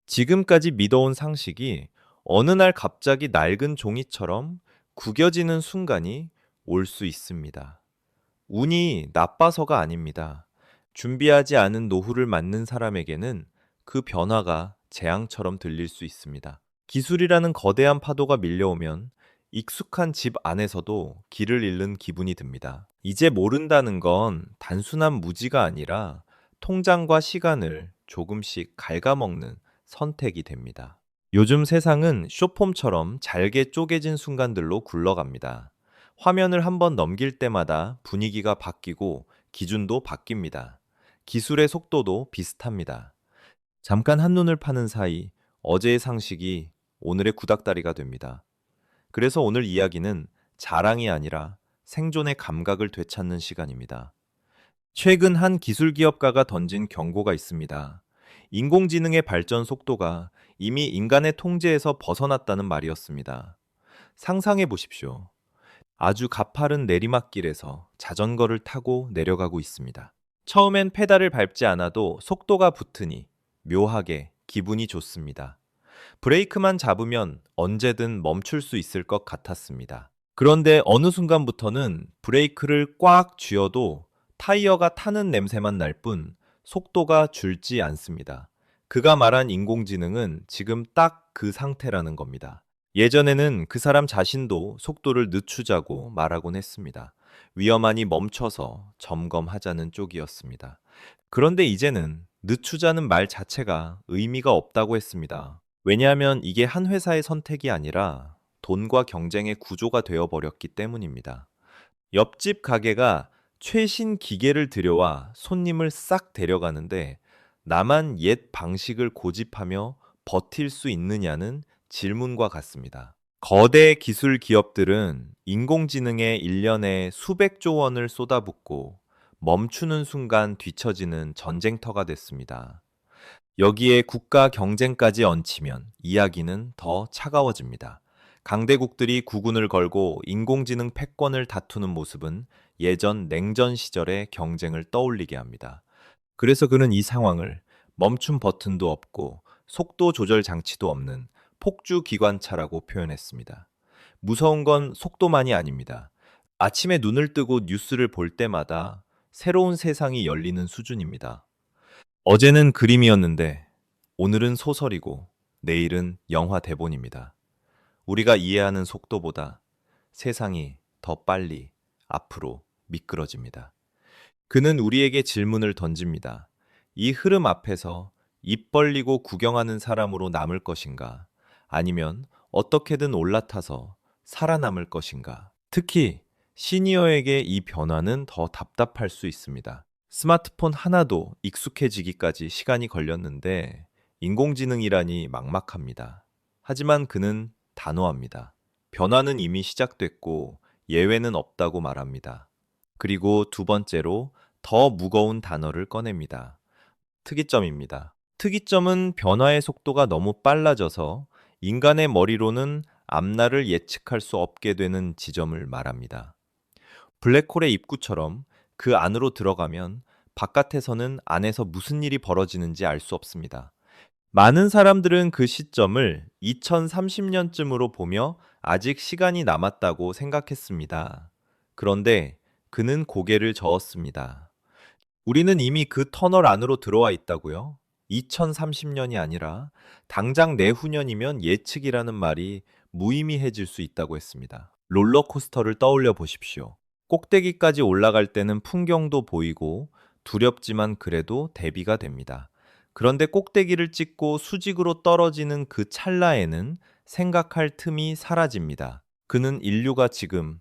지금까지 믿어온 상식이 어느 날 갑자기 낡은 종이처럼 구겨지는 순간이 올 수 있습니다. 운이 나빠서가 아닙니다. 준비하지 않은 노후를 맞는 사람에게는 그 변화가 재앙처럼 들릴 수 있습니다. 기술이라는 거대한 파도가 밀려오면 익숙한 집 안에서도 길을 잃는 기분이 듭니다. 이제 모른다는 건 단순한 무지가 아니라 통장과 시간을 조금씩 갉아먹는 선택이 됩니다. 요즘 세상은 쇼폼처럼 잘게 쪼개진 순간들로 굴러갑니다. 화면을 한번 넘길 때마다 분위기가 바뀌고 기준도 바뀝니다. 기술의 속도도 비슷합니다. 잠깐 한눈을 파는 사이 어제의 상식이 오늘의 구닥다리가 됩니다. 그래서 오늘 이야기는 자랑이 아니라 생존의 감각을 되찾는 시간입니다. 최근 한 기술 기업가가 던진 경고가 있습니다. 인공지능의 발전 속도가 이미 인간의 통제에서 벗어났다는 말이었습니다. 상상해 보십시오. 아주 가파른 내리막길에서 자전거를 타고 내려가고 있습니다. 처음엔 페달을 밟지 않아도 속도가 붙으니 묘하게 기분이 좋습니다. 브레이크만 잡으면 언제든 멈출 수 있을 것 같았습니다. 그런데 어느 순간부터는 브레이크를 꽉 쥐어도 타이어가 타는 냄새만 날 뿐 속도가 줄지 않습니다. 그가 말한 인공지능은 지금 딱 그 상태라는 겁니다. 예전에는 그 사람 자신도 속도를 늦추자고 말하곤 했습니다. 위험하니 멈춰서 점검하자는 쪽이었습니다. 그런데 이제는 늦추자는 말 자체가 의미가 없다고 했습니다. 왜냐하면 이게 한 회사의 선택이 아니라 돈과 경쟁의 구조가 되어버렸기 때문입니다. 옆집 가게가 최신 기계를 들여와 손님을 싹 데려가는데 나만 옛 방식을 고집하며 버틸 수 있느냐는 질문과 같습니다. 거대 기술 기업들은 인공지능에 1년에 수백조 원을 쏟아붓고 멈추는 순간 뒤처지는 전쟁터가 됐습니다. 여기에 국가 경쟁까지 얹히면 이야기는 더 차가워집니다. 강대국들이 국군을 걸고 인공지능 패권을 다투는 모습은 예전 냉전 시절의 경쟁을 떠올리게 합니다. 그래서 그는 이 상황을 멈춤 버튼도 없고 속도 조절 장치도 없는 폭주 기관차라고 표현했습니다. 무서운 건 속도만이 아닙니다. 아침에 눈을 뜨고 뉴스를 볼 때마다 새로운 세상이 열리는 수준입니다. 어제는 그림이었는데 오늘은 소설이고 내일은 영화 대본입니다. 우리가 이해하는 속도보다 세상이 더 빨리 앞으로 미끄러집니다. 그는 우리에게 질문을 던집니다. 이 흐름 앞에서 입 벌리고 구경하는 사람으로 남을 것인가? 아니면 어떻게든 올라타서 살아남을 것인가? 특히 시니어에게 이 변화는 더 답답할 수 있습니다. 스마트폰 하나도 익숙해지기까지 시간이 걸렸는데 인공지능이라니 막막합니다. 하지만 그는 단호합니다. 변화는 이미 시작됐고 예외는 없다고 말합니다. 그리고 두 번째로 더 무거운 단어를 꺼냅니다. 특이점입니다. 특이점은 변화의 속도가 너무 빨라져서 인간의 머리로는 앞날을 예측할 수 없게 되는 지점을 말합니다. 블랙홀의 입구처럼 그 안으로 들어가면 바깥에서는 안에서 무슨 일이 벌어지는지 알 수 없습니다. 많은 사람들은 그 시점을 2030년쯤으로 보며 아직 시간이 남았다고 생각했습니다. 그런데 그는 고개를 저었습니다. 우리는 이미 그 터널 안으로 들어와 있다고요? 2030년이 아니라 당장 내후년이면 예측이라는 말이 무의미해질 수 있다고 했습니다. 롤러코스터를 떠올려 보십시오. 꼭대기까지 올라갈 때는 풍경도 보이고 두렵지만 그래도 대비가 됩니다. 그런데 꼭대기를 찍고 수직으로 떨어지는 그 찰나에는 생각할 틈이 사라집니다. 그는 인류가 지금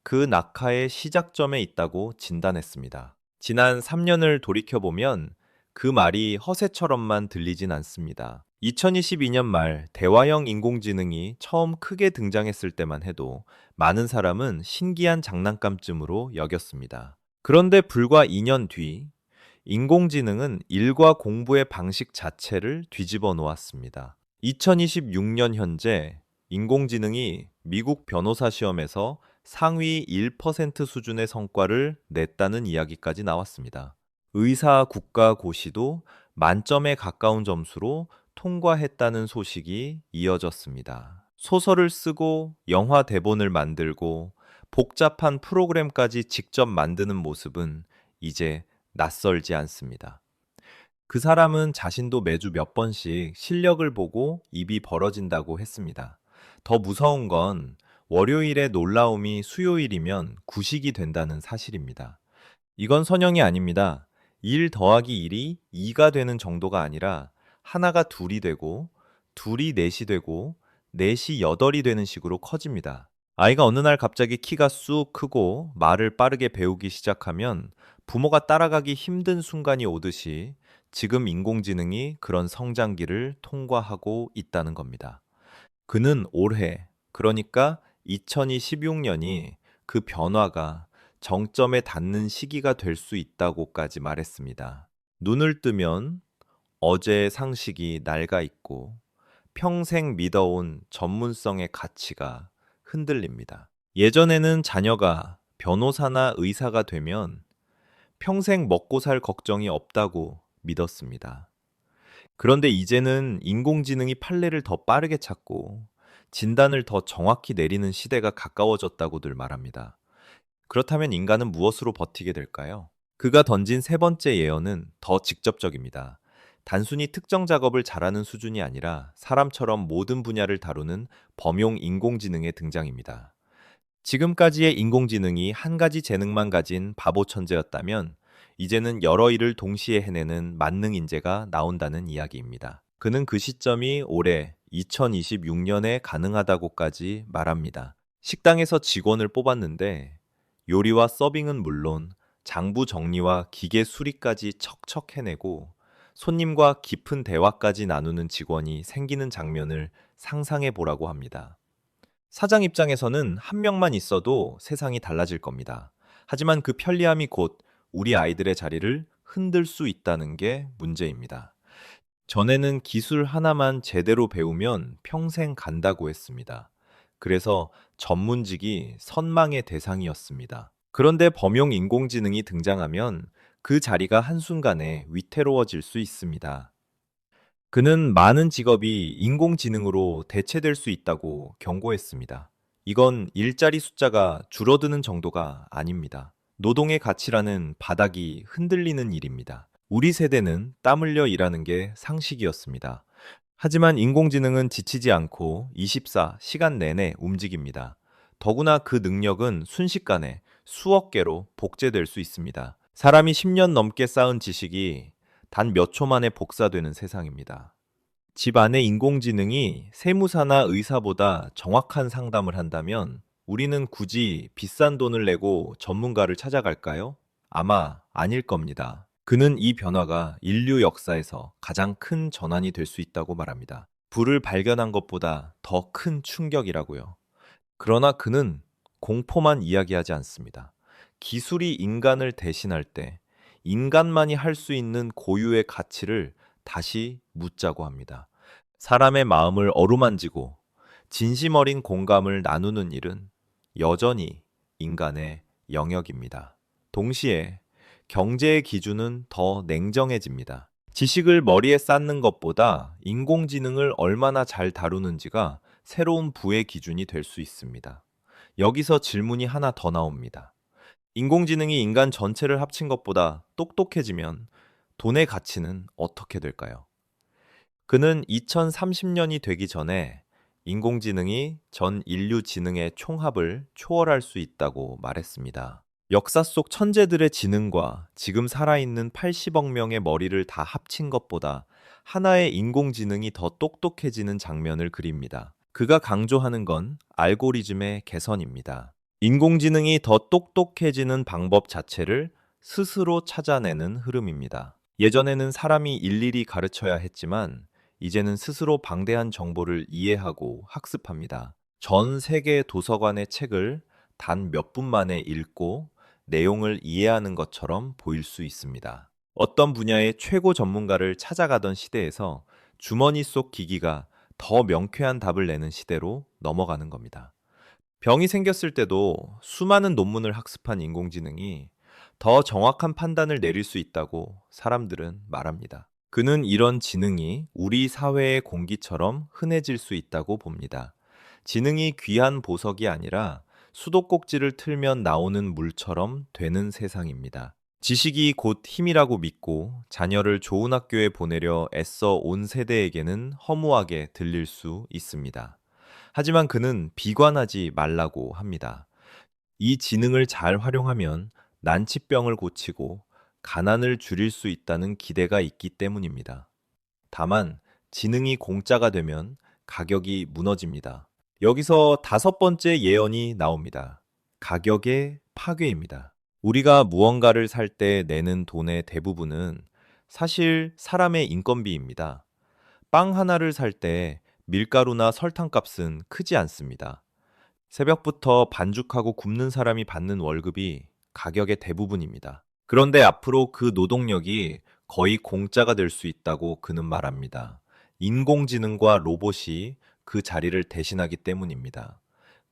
그 낙하의 시작점에 있다고 진단했습니다. 지난 3년을 돌이켜보면 그 말이 허세처럼만 들리진 않습니다. 2022년 말 대화형 인공지능이 처음 크게 등장했을 때만 해도 많은 사람은 신기한 장난감쯤으로 여겼습니다. 그런데 불과 2년 뒤 인공지능은 일과 공부의 방식 자체를 뒤집어 놓았습니다. 2026년 현재 인공지능이 미국 변호사 시험에서 상위 1% 수준의 성과를 냈다는 이야기까지 나왔습니다. 의사 국가고시도 만점에 가까운 점수로 통과했다는 소식이 이어졌습니다. 소설을 쓰고 영화 대본을 만들고 복잡한 프로그램까지 직접 만드는 모습은 이제 낯설지 않습니다. 그 사람은 자신도 매주 몇 번씩 실력을 보고 입이 벌어진다고 했습니다. 더 무서운 건 월요일의 놀라움이 수요일이면 구식이 된다는 사실입니다. 이건 선형이 아닙니다. 1 더하기 1이 2가 되는 정도가 아니라 하나가 둘이 되고 둘이 넷이 되고 넷이 여덟이 되는 식으로 커집니다. 아이가 어느 날 갑자기 키가 쑥 크고 말을 빠르게 배우기 시작하면 부모가 따라가기 힘든 순간이 오듯이 지금 인공지능이 그런 성장기를 통과하고 있다는 겁니다. 그는 올해, 그러니까 2026년이 그 변화가 정점에 닿는 시기가 될 수 있다고까지 말했습니다. 눈을 뜨면 어제의 상식이 낡아 있고 평생 믿어온 전문성의 가치가 흔들립니다. 예전에는 자녀가 변호사나 의사가 되면 평생 먹고 살 걱정이 없다고 믿었습니다. 그런데 이제는 인공지능이 판례를 더 빠르게 찾고 진단을 더 정확히 내리는 시대가 가까워졌다고들 말합니다. 그렇다면 인간은 무엇으로 버티게 될까요? 그가 던진 세 번째 예언은 더 직접적입니다. 단순히 특정 작업을 잘하는 수준이 아니라 사람처럼 모든 분야를 다루는 범용 인공지능의 등장입니다. 지금까지의 인공지능이 한 가지 재능만 가진 바보 천재였다면 이제는 여러 일을 동시에 해내는 만능 인재가 나온다는 이야기입니다. 그는 그 시점이 올해 2026년에 가능하다고까지 말합니다. 식당에서 직원을 뽑았는데 요리와 서빙은 물론 장부 정리와 기계 수리까지 척척 해내고 손님과 깊은 대화까지 나누는 직원이 생기는 장면을 상상해 보라고 합니다. 사장 입장에서는 한 명만 있어도 세상이 달라질 겁니다. 하지만 그 편리함이 곧 우리 아이들의 자리를 흔들 수 있다는 게 문제입니다. 전에는 기술 하나만 제대로 배우면 평생 간다고 했습니다. 그래서 전문직이 선망의 대상이었습니다. 그런데 범용 인공지능이 등장하면 그 자리가 한순간에 위태로워질 수 있습니다. 그는 많은 직업이 인공지능으로 대체될 수 있다고 경고했습니다. 이건 일자리 숫자가 줄어드는 정도가 아닙니다. 노동의 가치라는 바닥이 흔들리는 일입니다. 우리 세대는 땀 흘려 일하는 게 상식이었습니다. 하지만 인공지능은 지치지 않고 24시간 내내 움직입니다. 더구나 그 능력은 순식간에 수억 개로 복제될 수 있습니다. 사람이 10년 넘게 쌓은 지식이 단 몇 초 만에 복사되는 세상입니다. 집 안의 인공지능이 세무사나 의사보다 정확한 상담을 한다면 우리는 굳이 비싼 돈을 내고 전문가를 찾아갈까요? 아마 아닐 겁니다. 그는 이 변화가 인류 역사에서 가장 큰 전환이 될 수 있다고 말합니다. 불을 발견한 것보다 더 큰 충격이라고요. 그러나 그는 공포만 이야기하지 않습니다. 기술이 인간을 대신할 때 인간만이 할 수 있는 고유의 가치를 다시 묻자고 합니다. 사람의 마음을 어루만지고 진심 어린 공감을 나누는 일은 여전히 인간의 영역입니다. 동시에 경제의 기준은 더 냉정해집니다. 지식을 머리에 쌓는 것보다 인공지능을 얼마나 잘 다루는지가 새로운 부의 기준이 될 수 있습니다. 여기서 질문이 하나 더 나옵니다. 인공지능이 인간 전체를 합친 것보다 똑똑해지면 돈의 가치는 어떻게 될까요? 그는 2030년이 되기 전에 인공지능이 전 인류 지능의 총합을 초월할 수 있다고 말했습니다. 역사 속 천재들의 지능과 지금 살아있는 80억 명의 머리를 다 합친 것보다 하나의 인공지능이 더 똑똑해지는 장면을 그립니다. 그가 강조하는 건 알고리즘의 개선입니다. 인공지능이 더 똑똑해지는 방법 자체를 스스로 찾아내는 흐름입니다. 예전에는 사람이 일일이 가르쳐야 했지만 이제는 스스로 방대한 정보를 이해하고 학습합니다. 전 세계 도서관의 책을 단 몇 분 만에 읽고 내용을 이해하는 것처럼 보일 수 있습니다. 어떤 분야의 최고 전문가를 찾아가던 시대에서 주머니 속 기기가 더 명쾌한 답을 내는 시대로 넘어가는 겁니다. 병이 생겼을 때도 수많은 논문을 학습한 인공지능이 더 정확한 판단을 내릴 수 있다고 사람들은 말합니다. 그는 이런 지능이 우리 사회의 공기처럼 흔해질 수 있다고 봅니다. 지능이 귀한 보석이 아니라 수도꼭지를 틀면 나오는 물처럼 되는 세상입니다. 지식이 곧 힘이라고 믿고 자녀를 좋은 학교에 보내려 애써 온 세대에게는 허무하게 들릴 수 있습니다. 하지만 그는 비관하지 말라고 합니다. 이 지능을 잘 활용하면 난치병을 고치고 가난을 줄일 수 있다는 기대가 있기 때문입니다. 다만 지능이 공짜가 되면 가격이 무너집니다. 여기서 다섯 번째 예언이 나옵니다. 가격의 파괴입니다. 우리가 무언가를 살 때 내는 돈의 대부분은 사실 사람의 인건비입니다. 빵 하나를 살 때 밀가루나 설탕 값은 크지 않습니다. 새벽부터 반죽하고 굽는 사람이 받는 월급이 가격의 대부분입니다. 그런데 앞으로 그 노동력이 거의 공짜가 될 수 있다고 그는 말합니다. 인공지능과 로봇이 그 자리를 대신하기 때문입니다.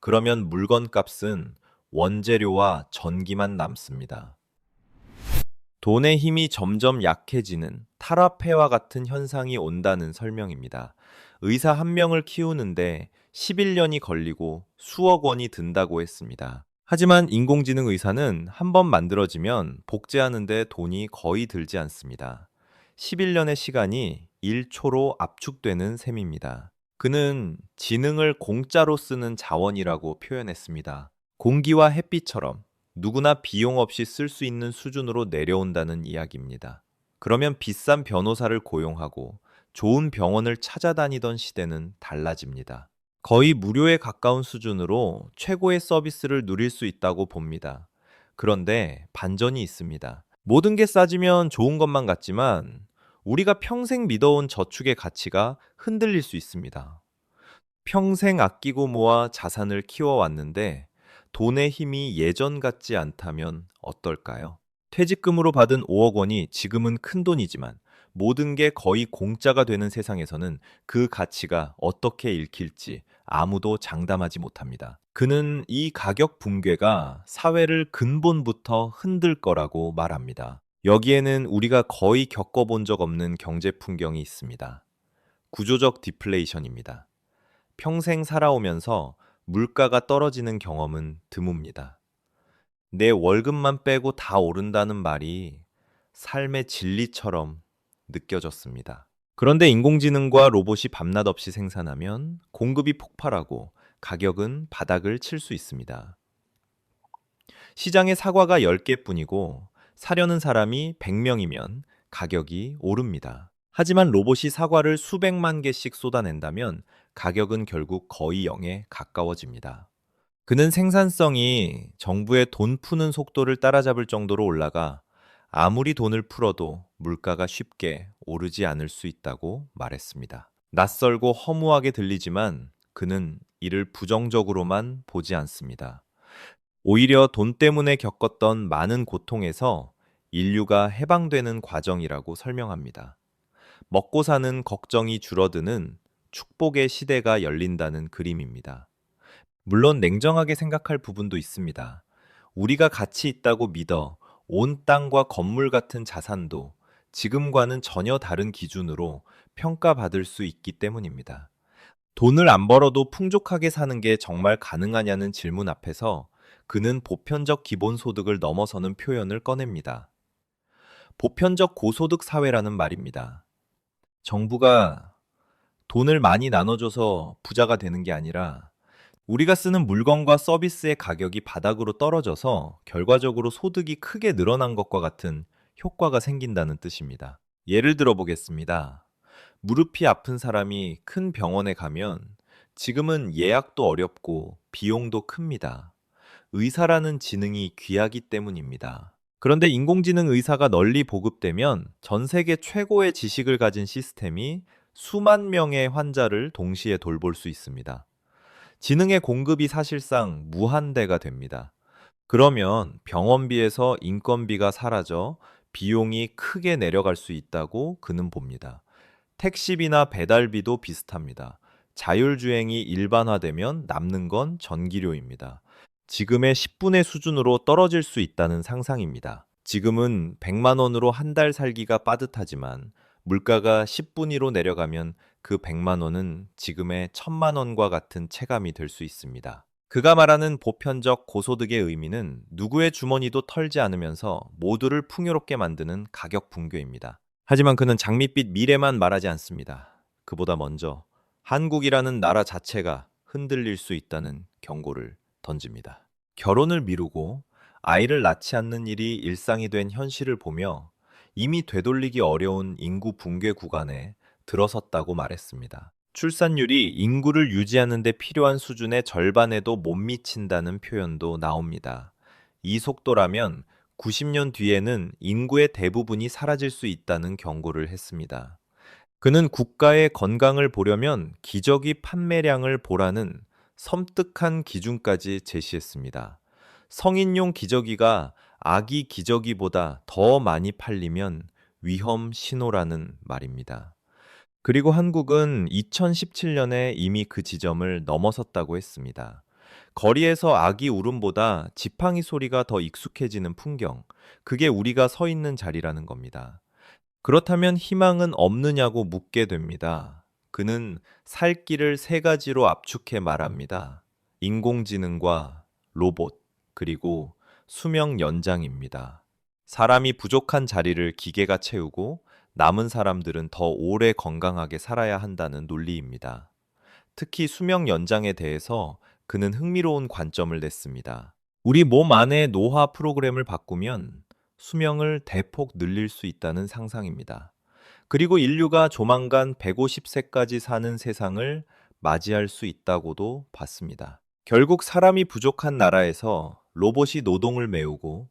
그러면 물건 값은 원재료와 전기만 남습니다. 돈의 힘이 점점 약해지는 탈화폐와 같은 현상이 온다는 설명입니다. 의사 한 명을 키우는데 11년이 걸리고 수억 원이 든다고 했습니다. 하지만 인공지능 의사는 한 번 만들어지면 복제하는데 돈이 거의 들지 않습니다. 11년의 시간이 1초로 압축되는 셈입니다. 그는 지능을 공짜로 쓰는 자원이라고 표현했습니다. 공기와 햇빛처럼 누구나 비용 없이 쓸 수 있는 수준으로 내려온다는 이야기입니다. 그러면 비싼 변호사를 고용하고 좋은 병원을 찾아다니던 시대는 달라집니다. 거의 무료에 가까운 수준으로 최고의 서비스를 누릴 수 있다고 봅니다. 그런데 반전이 있습니다. 모든 게 싸지면 좋은 것만 같지만 우리가 평생 믿어온 저축의 가치가 흔들릴 수 있습니다. 평생 아끼고 모아 자산을 키워왔는데 돈의 힘이 예전 같지 않다면 어떨까요? 퇴직금으로 받은 5억 원이 지금은 큰 돈이지만 모든 게 거의 공짜가 되는 세상에서는 그 가치가 어떻게 읽힐지 아무도 장담하지 못합니다. 그는 이 가격 붕괴가 사회를 근본부터 흔들 거라고 말합니다. 여기에는 우리가 거의 겪어본 적 없는 경제 풍경이 있습니다. 구조적 디플레이션입니다. 평생 살아오면서 물가가 떨어지는 경험은 드뭅니다. 내 월급만 빼고 다 오른다는 말이 삶의 진리처럼 느껴졌습니다. 그런데 인공지능과 로봇이 밤낮 없이 생산하면 공급이 폭발하고 가격은 바닥을 칠 수 있습니다. 시장에 사과가 10개뿐이고 사려는 사람이 100명이면 가격이 오릅니다. 하지만 로봇이 사과를 수백만 개씩 쏟아낸다면 가격은 결국 거의 0에 가까워집니다. 그는 생산성이 정부의 돈 푸는 속도를 따라잡을 정도로 올라가 아무리 돈을 풀어도 물가가 쉽게 오르지 않을 수 있다고 말했습니다. 낯설고 허무하게 들리지만 그는 이를 부정적으로만 보지 않습니다. 오히려 돈 때문에 겪었던 많은 고통에서 인류가 해방되는 과정이라고 설명합니다. 먹고 사는 걱정이 줄어드는 축복의 시대가 열린다는 그림입니다. 물론 냉정하게 생각할 부분도 있습니다. 우리가 가치 있다고 믿어 온 땅과 건물 같은 자산도 지금과는 전혀 다른 기준으로 평가받을 수 있기 때문입니다. 돈을 안 벌어도 풍족하게 사는 게 정말 가능하냐는 질문 앞에서 그는 보편적 기본소득을 넘어서는 표현을 꺼냅니다. 보편적 고소득 사회라는 말입니다. 정부가 돈을 많이 나눠줘서 부자가 되는 게 아니라 우리가 쓰는 물건과 서비스의 가격이 바닥으로 떨어져서 결과적으로 소득이 크게 늘어난 것과 같은 효과가 생긴다는 뜻입니다. 예를 들어 보겠습니다. 무릎이 아픈 사람이 큰 병원에 가면 지금은 예약도 어렵고 비용도 큽니다. 의사라는 지능이 귀하기 때문입니다. 그런데 인공지능 의사가 널리 보급되면 전 세계 최고의 지식을 가진 시스템이 수만 명의 환자를 동시에 돌볼 수 있습니다. 지능의 공급이 사실상 무한대가 됩니다. 그러면 병원비에서 인건비가 사라져 비용이 크게 내려갈 수 있다고 그는 봅니다. 택시비나 배달비도 비슷합니다. 자율주행이 일반화되면 남는 건 전기료입니다. 지금의 10분의 수준으로 떨어질 수 있다는 상상입니다. 지금은 100만 원으로 한 달 살기가 빠듯하지만 물가가 10분위로 내려가면 그 100만 원은 지금의 1000만 원과 같은 체감이 될 수 있습니다. 그가 말하는 보편적 고소득의 의미는 누구의 주머니도 털지 않으면서 모두를 풍요롭게 만드는 가격 붕괴입니다. 하지만 그는 장밋빛 미래만 말하지 않습니다. 그보다 먼저 한국이라는 나라 자체가 흔들릴 수 있다는 경고를 던집니다. 결혼을 미루고 아이를 낳지 않는 일이 일상이 된 현실을 보며 이미 되돌리기 어려운 인구 붕괴 구간에 들어섰다고 말했습니다. 출산율이 인구를 유지하는 데 필요한 수준의 절반에도 못 미친다는 표현도 나옵니다. 이 속도라면 90년 뒤에는 인구의 대부분이 사라질 수 있다는 경고를 했습니다. 그는 국가의 건강을 보려면 기저귀 판매량을 보라는 섬뜩한 기준까지 제시했습니다. 성인용 기저귀가 아기 기저귀보다 더 많이 팔리면 위험 신호라는 말입니다. 그리고 한국은 2017년에 이미 그 지점을 넘어섰다고 했습니다. 거리에서 아기 울음보다 지팡이 소리가 더 익숙해지는 풍경, 그게 우리가 서 있는 자리라는 겁니다. 그렇다면 희망은 없느냐고 묻게 됩니다. 그는 살 길을 세 가지로 압축해 말합니다. 인공지능과 로봇, 그리고 수명 연장입니다. 사람이 부족한 자리를 기계가 채우고 남은 사람들은 더 오래 건강하게 살아야 한다는 논리입니다. 특히 수명 연장에 대해서 그는 흥미로운 관점을 냈습니다. 우리 몸 안의 노화 프로그램을 바꾸면 수명을 대폭 늘릴 수 있다는 상상입니다. 그리고 인류가 조만간 150세까지 사는 세상을 맞이할 수 있다고도 봤습니다. 결국 사람이 부족한 나라에서 로봇이 노동을 메우고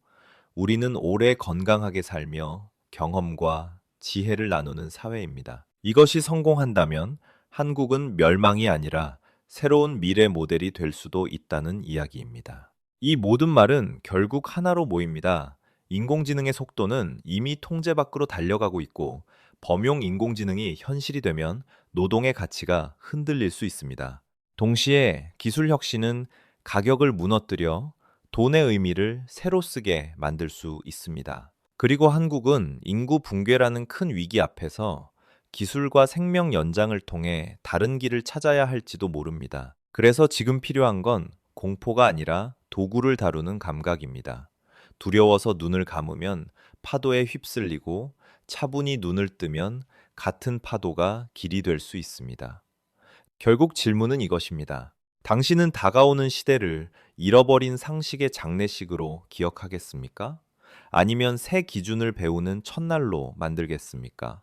우리는 오래 건강하게 살며 경험과 지혜를 나누는 사회입니다. 이것이 성공한다면 한국은 멸망이 아니라 새로운 미래 모델이 될 수도 있다는 이야기입니다. 이 모든 말은 결국 하나로 모입니다. 인공지능의 속도는 이미 통제 밖으로 달려가고 있고 범용 인공지능이 현실이 되면 노동의 가치가 흔들릴 수 있습니다. 동시에 기술 혁신은 가격을 무너뜨려 돈의 의미를 새로 쓰게 만들 수 있습니다. 그리고 한국은 인구 붕괴라는 큰 위기 앞에서 기술과 생명 연장을 통해 다른 길을 찾아야 할지도 모릅니다. 그래서 지금 필요한 건 공포가 아니라 도구를 다루는 감각입니다. 두려워서 눈을 감으면 파도에 휩쓸리고 차분히 눈을 뜨면 같은 파도가 길이 될 수 있습니다. 결국 질문은 이것입니다. 당신은 다가오는 시대를 잃어버린 상식의 장례식으로 기억하겠습니까? 아니면 새 기준을 배우는 첫날로 만들겠습니까?